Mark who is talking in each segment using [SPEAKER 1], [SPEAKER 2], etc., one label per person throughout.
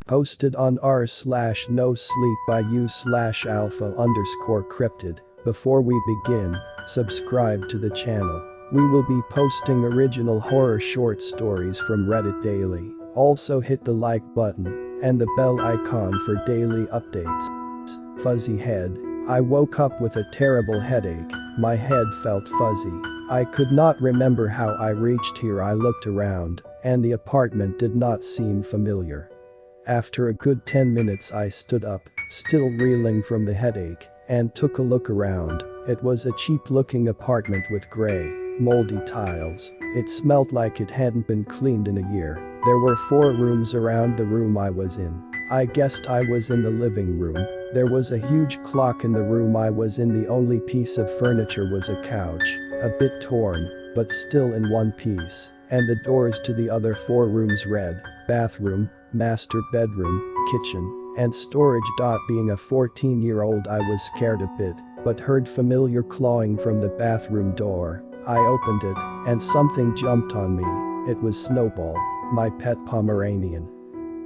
[SPEAKER 1] Posted on r/nosleep by u/alpha_cryptid. Before we begin, subscribe to the channel. We will be posting original horror short stories from Reddit daily. Also hit the like button and the bell icon for daily updates. Fuzzy head. I woke up with a terrible headache. My head felt fuzzy. I could not remember how I reached here. I looked around, and the apartment did not seem familiar. After a good 10 minutes I stood up, still reeling from the headache, and took a look around. It was a cheap-looking apartment with gray, moldy tiles. It smelled like it hadn't been cleaned in a year. There were 4 rooms around the room I was in. I guessed I was in the living room. There was a huge clock in the room I was in. The only piece of furniture was a couch, a bit torn, but still in one piece, and the doors to the other 4 rooms read, bathroom, master bedroom, kitchen, and storage. Being a 14-year-old I was scared a bit, but heard familiar clawing from the bathroom door. I opened it, and something jumped on me. It was Snowball, my pet Pomeranian.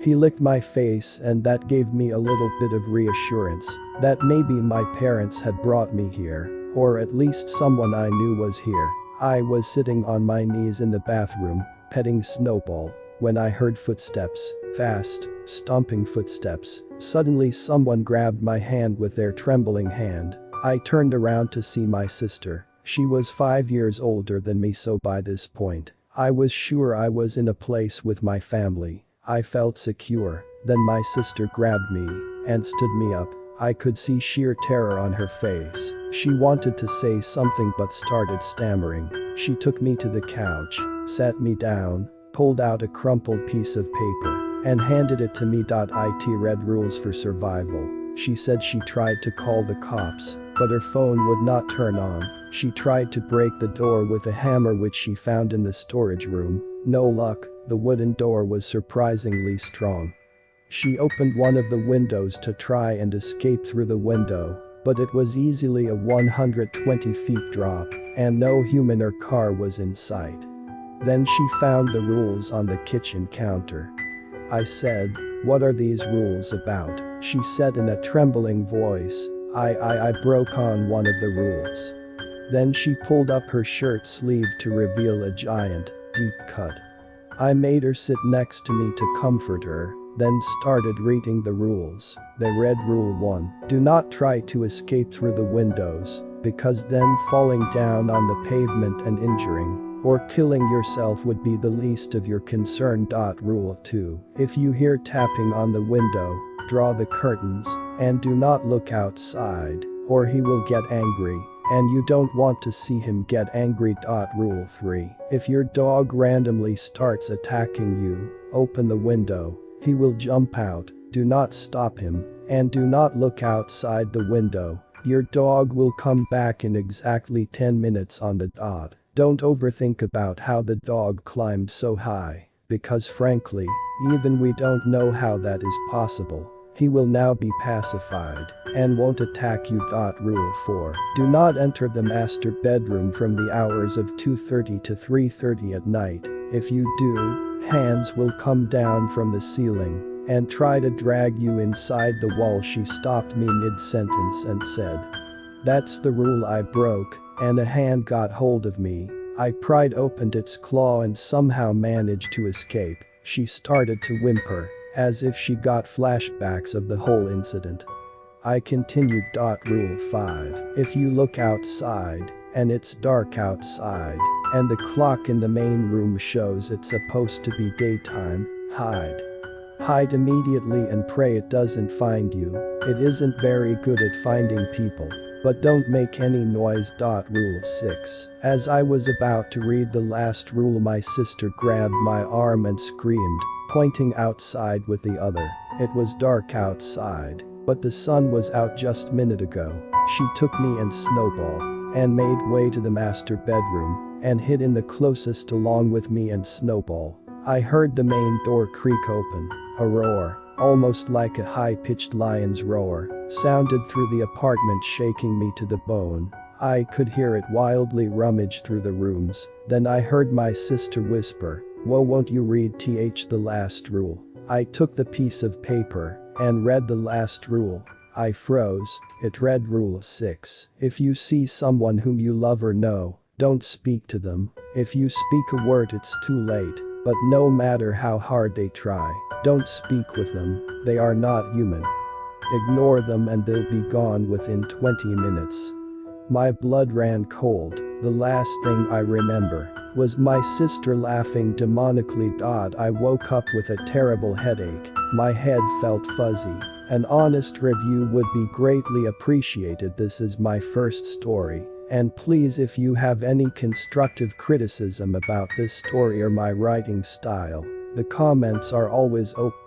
[SPEAKER 1] He licked my face, and that gave me a little bit of reassurance that maybe my parents had brought me here, or at least someone I knew was here. I was sitting on my knees in the bathroom, petting Snowball, when I heard footsteps, fast, stomping footsteps. Suddenly someone grabbed my hand with their trembling hand. I turned around to see my sister. She was 5 years older than me, so by this point, I was sure I was in a place with my family. I felt secure. Then my sister grabbed me and stood me up. I could see sheer terror on her face. She wanted to say something but started stammering. She took me to the couch, sat me down, pulled out a crumpled piece of paper, and handed it to me. It read rules for survival. She said she tried to call the cops, but her phone would not turn on. She tried to break the door with a hammer which she found in the storage room. No luck, the wooden door was surprisingly strong. She opened one of the windows to try and escape through the window, but it was easily a 120 feet drop, and no human or car was in sight. Then she found the rules on the kitchen counter. I said, "What are these rules about?" She said in a trembling voice, I broke on one of the rules." Then she pulled up her shirt sleeve to reveal a giant, deep cut. I made her sit next to me to comfort her, then started reading the rules. They read Rule 1, do not try to escape through the windows, because then falling down on the pavement and injuring or killing yourself would be the least of your concern. Rule 2, if you hear tapping on the window, draw the curtains, and do not look outside, or he will get angry, and you don't want to see him get angry. Rule 3, if your dog randomly starts attacking you, open the window. He will jump out, do not stop him, and do not look outside the window. Your dog will come back in exactly 10 minutes on the dot. Don't overthink about how the dog climbed so high, because frankly, even we don't know how that is possible. He will now be pacified and won't attack you. Rule 4, do not enter the master bedroom from the hours of 2:30 to 3:30 at night. If you do, hands will come down from the ceiling and try to drag you inside the wall. She stopped me mid-sentence and said, "That's the rule." I broke, and a hand got hold of me. I pried open its claw and somehow managed to escape. She started to whimper, as if she got flashbacks of the whole incident. I continued. Rule 5, if you look outside, and it's dark outside, and the clock in the main room shows it's supposed to be daytime, hide. Hide immediately and pray it doesn't find you. It isn't very good at finding people, but don't make any noise. Rule 6, as I was about to read the last rule, my sister grabbed my arm and screamed, pointing outside with the other. It was dark outside, but the sun was out just a minute ago. She took me and Snowball and made way to the master bedroom and hid in the closest along with me and Snowball. I heard the main door creak open. A roar, almost like a high-pitched lion's roar, sounded through the apartment, shaking me to the bone. I could hear it wildly rummage through the rooms. Then I heard my sister whisper, "Whoa, won't you read the last rule?" I took the piece of paper and read the last rule. I froze. It read Rule 6. If you see someone whom you love or know, don't speak to them. If you speak a word it's too late. But no matter how hard they try, don't speak with them, they are not human. Ignore them and they'll be gone within 20 minutes. My blood ran cold. The last thing I remember was my sister laughing demonically. I woke up with a terrible headache. My head felt fuzzy. An honest review would be greatly appreciated. This is my first story. And please, if you have any constructive criticism about this story or my writing style, the comments are always open.